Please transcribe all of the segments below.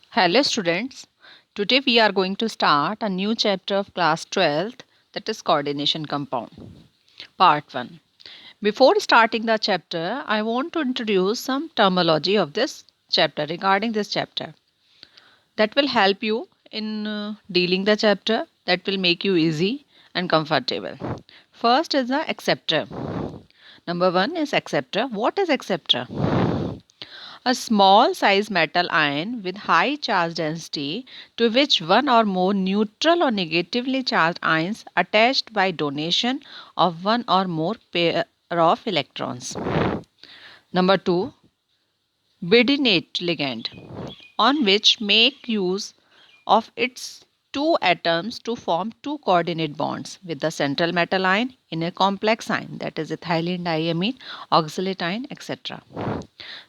Hello students, today we are going to start a new chapter of class 12th, that is coordination compound. Part 1. Before starting the chapter, I want to introduce some terminology of this chapter regarding this chapter that will help you in dealing the chapter, that will make you easy and comfortable. First is the acceptor. Number 1 is acceptor. What is acceptor? A small size metal ion with high charge density to which one or more neutral or negatively charged ions attached by donation of one or more pair of electrons. Number 2, Bidinate ligand, on which make use of its two atoms to form two coordinate bonds with the central metal ion in a complex ion, that is ethylene diamine, oxalate ion, etc.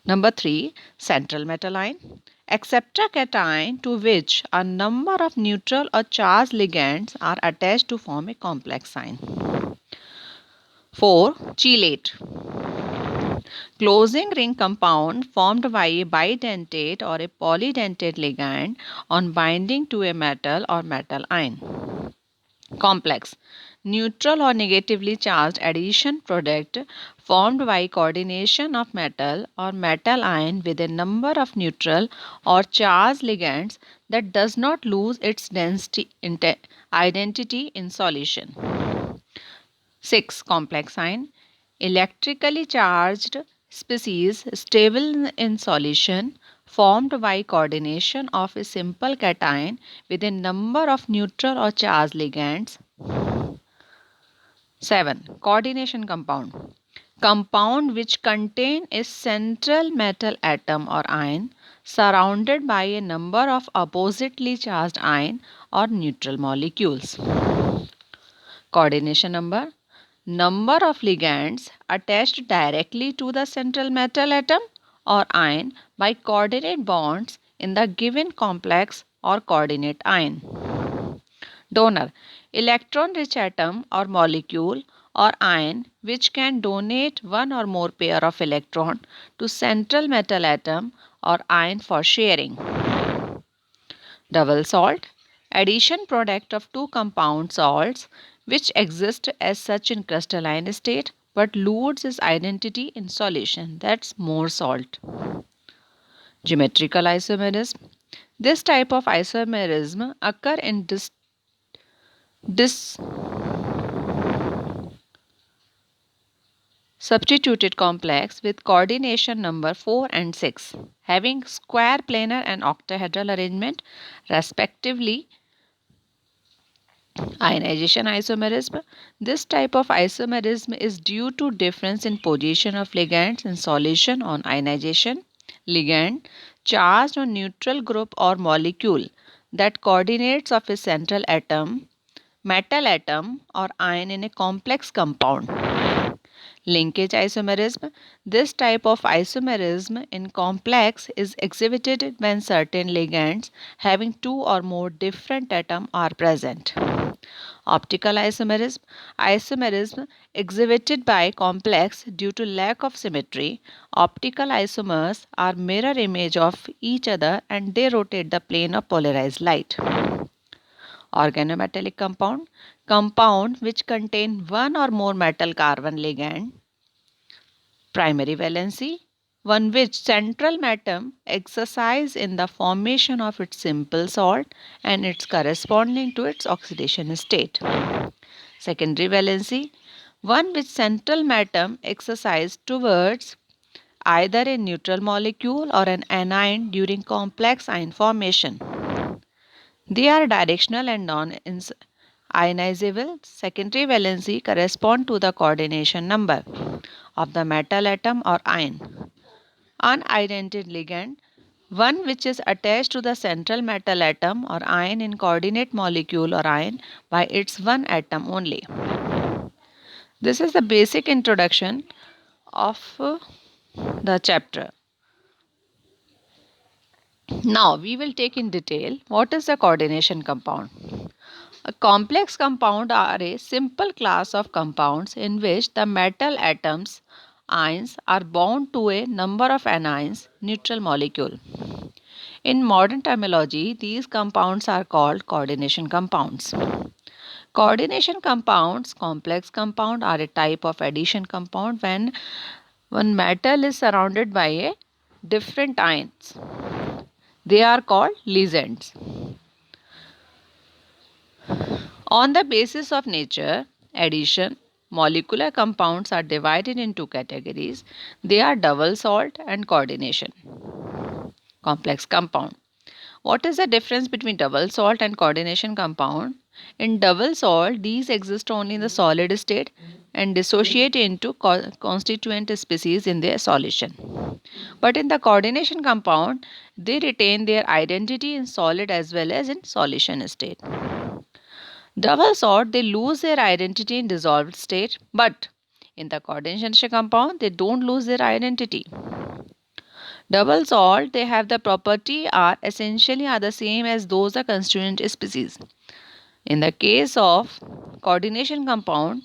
Number 3, central metal ion, acceptor cation to which a number of neutral or charged ligands are attached to form a complex ion. 4, chelate, closing ring compound formed by a bidentate or a polydentate ligand on binding to a metal or metal ion. Complex, neutral or negatively charged addition product formed by coordination of metal or metal ion with a number of neutral or charged ligands that does not lose its density identity in solution. 6. Complex ion, electrically charged species stable in solution formed by coordination of a simple cation with a number of neutral or charged ligands. 7. Coordination compound, compound which contain a central metal atom or ion surrounded by a number of oppositely charged ion or neutral molecules. Coordination number of ligands attached directly to the central metal atom or ion by coordinate bonds in the given complex or coordinate ion. Donor, electron rich atom or molecule or ion which can donate one or more pair of electron to central metal atom or ion for sharing. Double salt, addition product of two compound salts which exist as such in crystalline state but lose its identity in solution, that's more salt. Geometrical isomerism, this type of isomerism occur in substituted complex with coordination number 4 and 6 having square planar and octahedral arrangement respectively. Ionization isomerism, this type of isomerism is due to difference in position of ligands in solution on ionization. Ligand charged on neutral group or molecule that coordinates of a central atom, metal atom or ion in a complex compound. Linkage isomerism, this type of isomerism in complex is exhibited when certain ligands having two or more different atoms are present. Optical isomerism exhibited by complex due to lack of symmetry. Optical isomers are mirror image of each other and they rotate the plane of polarized light. Organometallic compound which contain one or more metal carbon ligand. Primary valency, one which central atom exercise in the formation of its simple salt and its corresponding to its oxidation state. Secondary valency, one which central atom exercise towards either a neutral molecule or an anion during complex ion formation. They are directional and non-ionizable. Secondary valency correspond to the coordination number of the metal atom or ion. Unidentate ligand, one which is attached to the central metal atom or ion in coordinate molecule or ion by its one atom only. This is the basic introduction of the chapter. Now we will take in detail what is the coordination compound. A complex compound are a simple class of compounds in which the metal atoms ions are bound to a number of anions neutral molecule. In modern terminology, these compounds are called coordination compounds. Coordination compounds, complex compound, are a type of addition compound when one metal is surrounded by a different ions. They are called ligands. On the basis of nature, addition, molecular compounds are divided into categories. They are double salt and coordination. Complex compound. What is the difference between double salt and coordination compound? In double salt, these exist only in the solid state and dissociate into constituent species in their solution. But in the coordination compound, they retain their identity in solid as well as in solution state. Double salt, they lose their identity in dissolved state, but in the coordination compound, they don't lose their identity. Double salt, they have the property are essentially are the same as those of constituent species. In the case of coordination compound,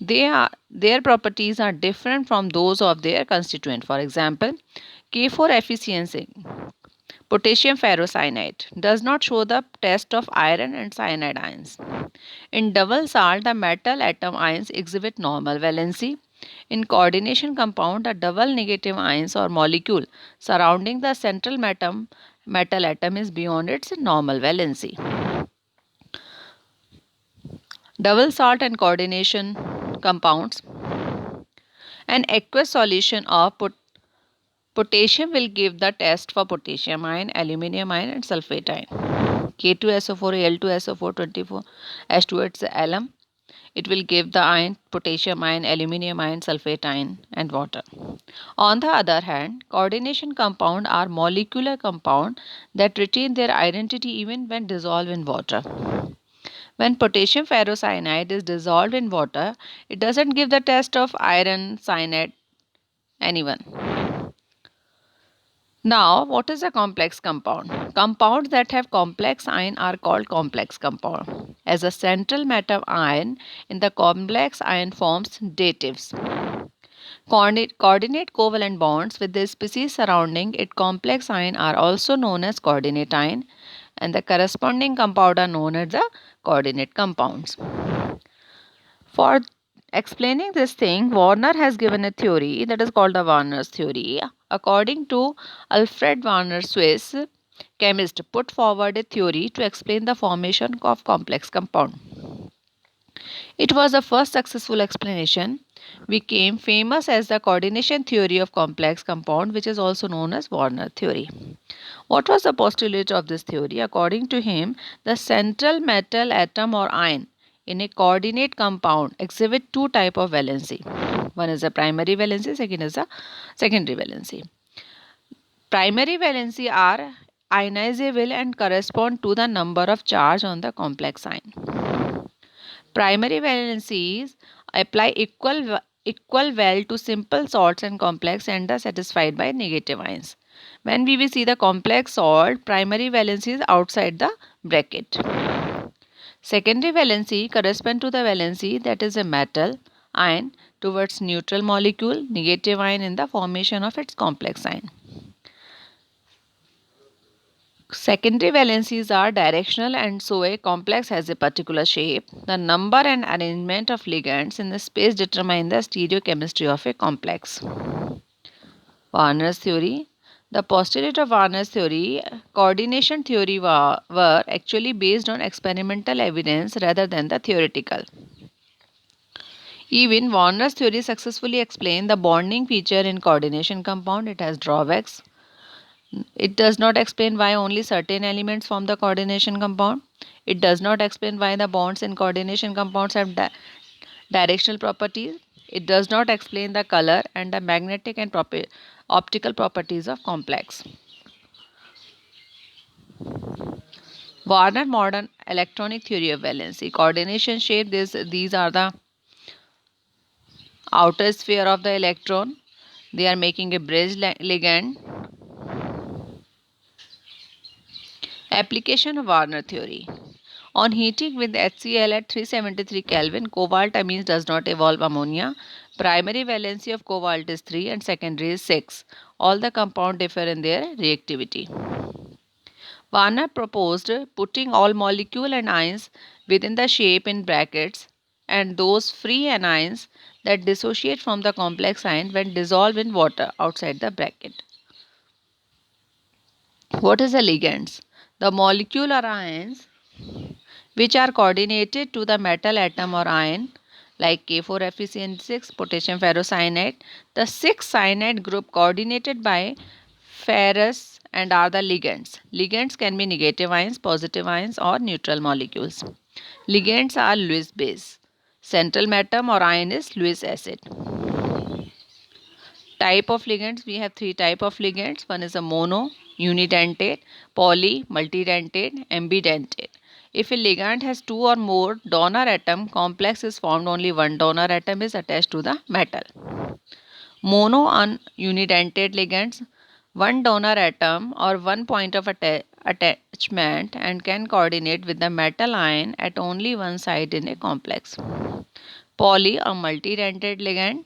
their properties are different from those of their constituent. For example, K4 efficiency, potassium ferrocyanide, does not show the test of iron and cyanide ions. In double salt, the metal atom ions exhibit normal valency. In coordination compound, the double negative ions or molecule surrounding the central metal atom is beyond its normal valency. Double salt and coordination compounds. An aqueous solution of potassium will give the test for potassium ion, aluminium ion and sulfate ion. K2SO4, Al2SO4, 24, H2, it's alum. It will give the ion, potassium ion, aluminium ion, sulfate ion and water. On the other hand, coordination compound are molecular compound that retain their identity even when dissolved in water. When potassium ferrocyanide is dissolved in water, it doesn't give the test of iron, cyanide, anyone. Now, what is a complex compound? Compounds that have complex ion are called complex compound. As a central metal ion in the complex ion forms datives. Coordinate covalent bonds with the species surrounding it complex ion are also known as coordinate ion, and the corresponding compound are known as the coordinate compounds. For explaining this thing, Warner has given a theory that is called the Warner's theory. According to Alfred Warner, Swiss chemist, put forward a theory to explain the formation of complex compound. It was the first successful explanation, became famous as the coordination theory of complex compound, which is also known as Warner theory. What was the postulate of this theory? According to him, the central metal atom or ion in a coordinate compound exhibit two type of valency. One is the primary valency, second is the secondary valency. Primary valency are ionizable and correspond to the number of charge on the complex ion. Primary valencies apply equal well to simple salts and complex and are satisfied by negative ions. When we will see the complex salt, primary valency is outside the bracket. Secondary valency correspond to the valency that is a metal ion towards neutral molecule, negative ion in the formation of its complex ion. Secondary valencies are directional and so a complex has a particular shape. The number and arrangement of ligands in the space determine the stereochemistry of a complex. Warner's theory. The postulate of Warner's theory, coordination theory were actually based on experimental evidence rather than the theoretical. Even Warner's theory successfully explained the bonding feature in coordination compound. It has drawbacks. It does not explain why only certain elements form the coordination compound. It does not explain why the bonds in coordination compounds have directional properties. It does not explain the color and the magnetic and optical properties of complex. Warner modern electronic theory of valency. Coordination shape, these are the outer sphere of the electron. They are making a bridge ligand. Application of Warner theory. On heating with HCl at 373 Kelvin, cobalt amines does not evolve ammonia. Primary valency of cobalt is 3 and secondary is 6. All the compounds differ in their reactivity. Warner proposed putting all molecule and ions within the shape in brackets and those free anions that dissociate from the complex ion when dissolved in water outside the bracket. What is the ligands? The molecule or ions which are coordinated to the metal atom or ion like K4FeCN6, potassium ferrocyanide. The 6 cyanide group coordinated by ferrous and are the ligands. Ligands can be negative ions, positive ions or neutral molecules. Ligands are Lewis base. Central atom or ion is Lewis acid. Type of ligands, we have 3 type of ligands. One is a mono, unidentate, poly, multidentate, ambidentate. If a ligand has 2 or more donor atom, complex is formed, only one donor atom is attached to the metal. Mono and unidentate ligands, one donor atom or one point of attachment and can coordinate with the metal ion at only one side in a complex. Poly, a multidentate ligand,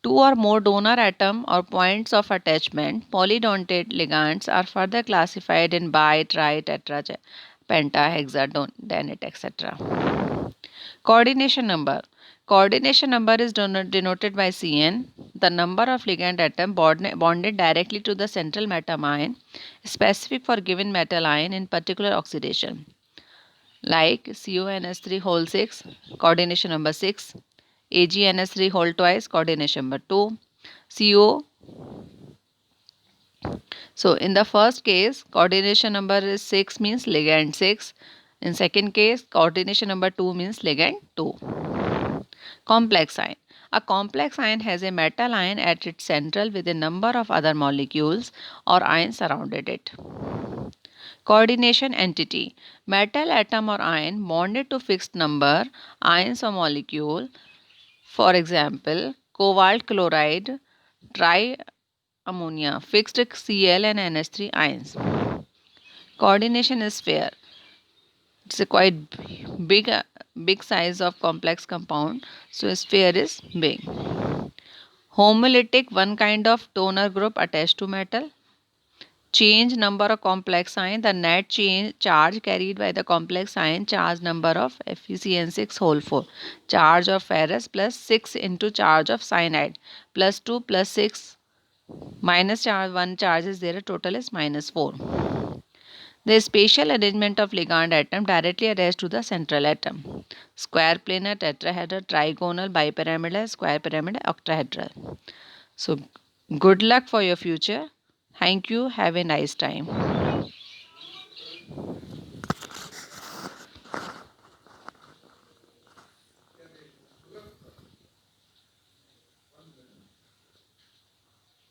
two or more donor atom or points of attachment. Polydentate ligands are further classified in bi, tri, tetra, penta, hexadenate, etc. Coordination number. Coordination number is denoted by Cn, the number of ligand atom bonded directly to the central atom ion, specific for given metal ion in particular oxidation. Like CONS3 whole 6, coordination number 6. AgNS3 whole twice, coordination number 2. CO. So in the first case, coordination number is 6 means ligand 6. In second case, coordination number 2 means ligand 2. Complex ion. A complex ion has a metal ion at its central with a number of other molecules or ions surrounded it. Coordination entity. Metal atom or ion bonded to fixed number ions or molecule. For example, cobalt chloride, tri-ammonia, fixed Cl and NH3 ions. Coordination is sphere. It's a quite big size of complex compound, so a sphere is big. Homolytic, one kind of donor group attached to metal. Change number of complex ion, the net charge carried by the complex ion charge number of FeCN6 whole 4. Charge of ferrous plus 6 into charge of cyanide plus 2 plus 6 minus charge 1 charge is there, total is minus 4. The spatial arrangement of ligand atom directly attached to the central atom. Square planar, tetrahedral, trigonal, bipyramidal, square pyramidal, octahedral. So good luck for your future. Thank you. Have a nice time.